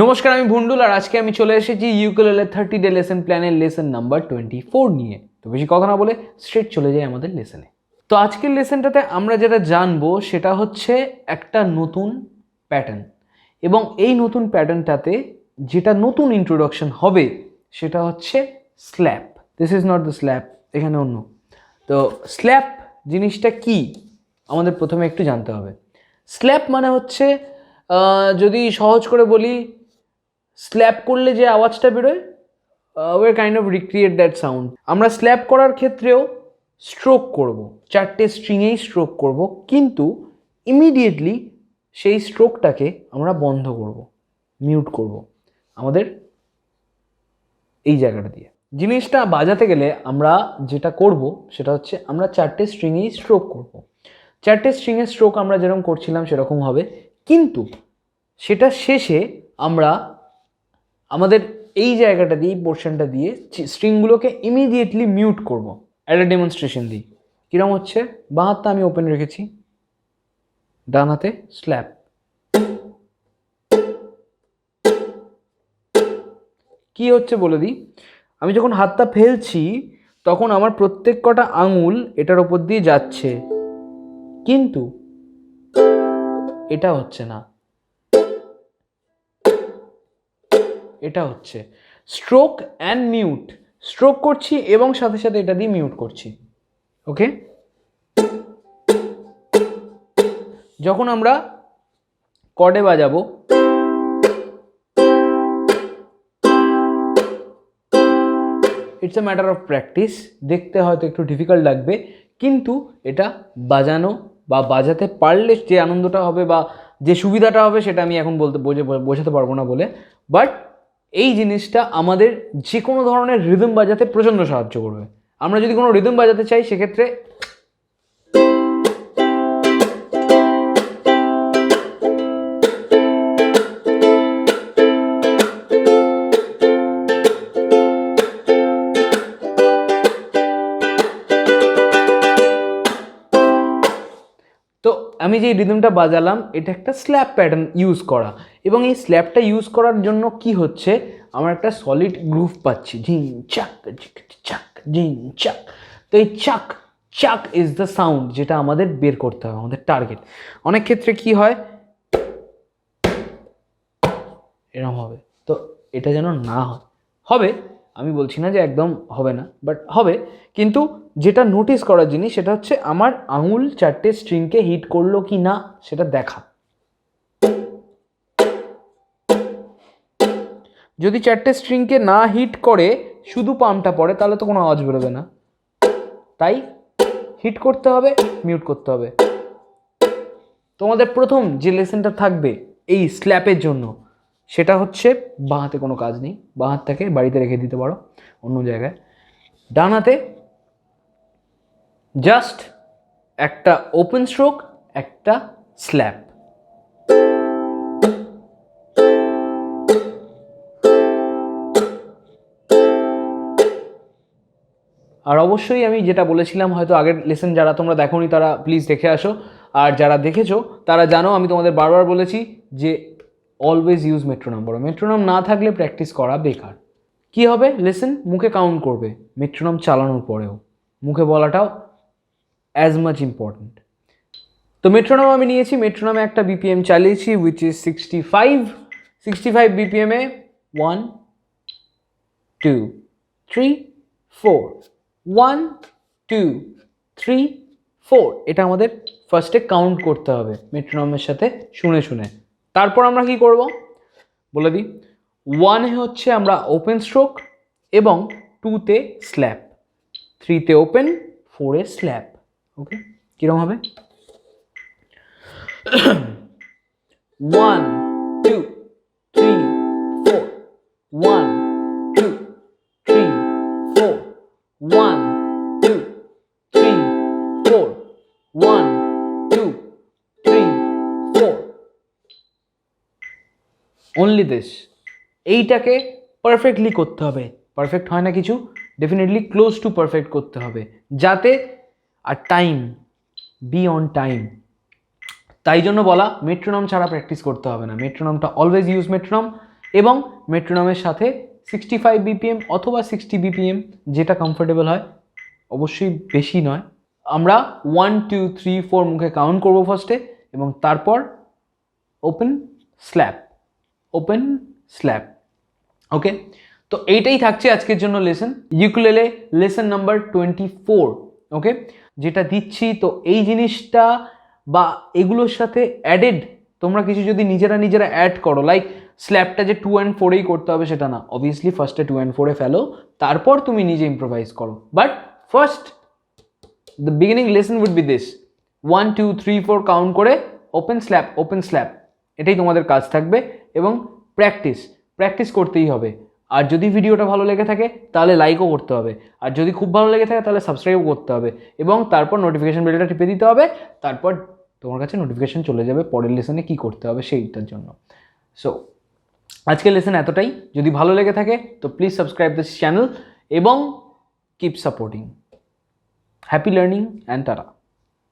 নমস্কার, আমি ভুন্ডুল আর আজকে আমি চলে এসেছি ইউকুলেলে 30 ডে লেসন প্ল্যানের লেসন নাম্বার 24 নিয়ে। তো বেশি কথা না বলে স্ট্রেট চলে যাই আমাদের লেসনে। তো আজকের লেসনটাতে আমরা যেটা জানবো সেটা হচ্ছে একটা নতুন প্যাটার্ন, এবং এই নতুন প্যাটার্নটাতে যেটা নতুন ইন্ট্রোডাকশন হবে সেটা হচ্ছে slap. This is not the slap, এখানে অন্য। তো স্ল্যাপ জিনিসটা কি আমাদের প্রথমে একটু জানতে হবে। স্ল্যাপ মানে হচ্ছে, যদি সহজ করে বলি, স্ল্যাপ করলে যে আওয়াজটা বেরোয়, way kind of recreate that sound. আমরা স্ল্যাপ করার ক্ষেত্রেও স্ট্রোক করব, 4টে স্ট্রিংয়েই স্ট্রোক করব, কিন্তু ইমিডিয়েটলি সেই স্ট্রোকটাকে আমরা বন্ধ করব, মিউট করব আমাদের এই জায়গাটা দিয়ে। জিনিসটা বাজাতে গেলে আমরা যেটা করব সেটা হচ্ছে আমরা 4টে স্ট্রিংয়েই স্ট্রোক করব। 4টে স্ট্রিংয়ের স্ট্রোক আমরা যেরকম করছিলাম সেরকম হবে, কিন্তু সেটা শেষে আমরা আমাদের এই জায়গাটা দিয়ে, এই পোর্শনটা দিয়ে স্ট্রিংগুলোকে ইমিডিয়েটলি মিউট করব। একটা ডেমনস্ট্রেশন দিই, কীরকম হচ্ছে। বাঁ হাতটা আমি ওপেন রেখেছি, ডান হাতে স্ল্যাপ। কি হচ্ছে বলে দিই, আমি যখন হাতটা ফেলছি তখন আমার প্রত্যেক কটা আঙুল এটার ওপর দিয়ে যাচ্ছে, কিন্তু এটা হচ্ছে না, এটা হচ্ছে স্ট্রোক অ্যান্ড মিউট। স্ট্রোক করছি এবং সাথে সাথে এটা দিয়ে মিউট করছি। ওকে, যখন আমরা কর্ডে বাজাবো, it's a matter of practice. দেখতে হয়তো একটু ডিফিকাল্ট লাগবে, কিন্তু এটা বাজানো বা বাজাতে পারলে যে আনন্দটা হবে বা যে সুবিধাটা হবে সেটা আমি এখন বোঝাতে পারবো না বলে। বাট এই জিনিসটা আমাদের যে কোনো ধরনের রিদম বাজাতে প্রচণ্ড সাহায্য করবে। আমরা যদি কোনো রিদম বাজাতে চাই সেক্ষেত্রে তো আমি যে রিদমটা বাজালাম এটা একটা স্ল্যাপ প্যাটার্ন ইউজ করা, এবং এই স্ল্যাপটা ইউজ করার জন্য কি হচ্ছে, আমরা একটা সলিড গ্রুভ পাচ্ছি, ঝিং চাক চাক ঝিং চাক। তো এই চাক চাক ইজ দ্য সাউন্ড যেটা আমাদের বের করতে হবে, আমাদের টার্গেট। অনেক ক্ষেত্রে কি হয়, এরকম হবে, তো এটা যেন না হয়। হবে, আমি বলছি না যে একদম হবে না, বাট হবে। কিন্তু যেটা নোটিস করার জিনিস সেটা হচ্ছে আমার আঙুল 4টে স্ট্রিংকে হিট করলো কি না সেটা দেখা। যদি 4টে স্ট্রিংকে না হিট করে শুধু পামটা পড়ে তাহলে তো কোনো আওয়াজ বেরোবে না। তাই হিট করতে হবে, মিউট করতে হবে। তোমাদের প্রথম যে লেসনটা থাকবে এই স্ল্যাপের জন্য সেটা হচ্ছে, বাঁ হাতে কোনো কাজ নেই, বাঁ হাতটাকে বাড়িতে রেখে দিতে পারো অন্য জায়গায়। ডান হাতে জাস্ট একটা ওপেন স্ট্রোক, একটা স্ল্যাপ। আর অবশ্যই আমি যেটা বলেছিলাম, হয়তো আগের লেসন যারা তোমরা দেখোনি তারা প্লিজ দেখে আসো, আর যারা দেখেছো তারা জানো আমি তোমাদের বারবার বলেছি যে অলওয়েজ ইউজ মেট্রোনম। বড় মেট্রোনম না থাকলে প্র্যাকটিস করা বেকার। কি হবে, লেসন মুখে কাউন্ট করবে, মেট্রোনম চালানোর পরেও মুখে বলাটাও অ্যাজ মাচ ইম্পর্ট্যান্ট। তো মেট্রোনম আমি নিয়েছি, মেট্রোনমে একটা বিপিএম চালিয়েছি উইচ ইজ 65 বিপিএমে 1 2 3 4 1 2 3 4 এটা আমাদের ফার্স্টে কাউন্ট করতে হবে মেট্রোনমের সাথে শুনে শুনে। তারপর আমরা কি করব বলে দিই। 1-এ হচ্ছে আমরা ওপেন স্ট্রোক এবং 2-তে স্ল্যাপ, 3-তে ওপেন, 4-এ স্ল্যাপ। ওকে, কীরকম হবে? 1 2 3 4 1 2 3 4 1 2 3 4 1 2 3 4 অনলি দিস। এইটাকে পারফেক্টলি করতে হবে। পারফেক্ট হয় না কিছু, ডেফিনেটলি ক্লোজ টু পারফেক্ট করতে হবে যাতে, আর টাইম, বি অন টাইম। তাই জন্য বলা মেট্রোনম ছাড়া প্র্যাকটিস করতে হবে না। মেট্রোনমটা অলওয়েজ ইউজ মেট্রোনম, এবং মেট্রোনমের সাথে 65 BPM অথবা 60 BPM, যেটা কমফোর্টেবল হয়, অবশ্যই বেশি নয়। আমরা 1 2 3 4 মুখে কাউন্ট করবো ফার্স্টে, এবং তারপর ওপেন স্ল্যাপ, ওপেন স্ল্যাপ। ওকে, তো এইটাই থাকছে আজকের জন্য লেসন, ইউকুলেলে লেসন নাম্বার 24। ওকে, যেটা দিচ্ছি, তো এই জিনিসটা বা এগুলোর সাথে অ্যাডেড তোমরা কিছু যদি নিজেরা অ্যাড করো, লাইক স্ল্যাপটা যে 2 and 4এই করতে হবে সেটা না, অবভিয়াসলি ফার্স্টে 2 and 4-এ ফেলো, তারপর তুমি নিজে ইম্প্রোভাইজ করো। But first the beginning lesson would be this, 1 2 3 4 count করে ওপেন স্ল্যাপ, এটাই তোমাদের কাজ থাকবে। এবং প্র্যাকটিস করতেই হবে। আর যদি ভিডিওটা ভালো লেগে থাকে তাহলে লাইকও করতে হবে, আর যদি খুব ভালো লেগে থাকে তাহলে সাবস্ক্রাইবও করতে হবে, এবং তারপর নোটিফিকেশন বেলটা টিপে দিতে হবে। তারপর তোমার কাছে নোটিফিকেশন চলে যাবে পরের লেসনে কী করতে হবে সেইটার জন্য। সো আজকের লেসন এতটাই। যদি ভালো লেগে থাকে তো প্লিজ সাবস্ক্রাইব দিস চ্যানেল এবং keep supporting. Happy learning and tata.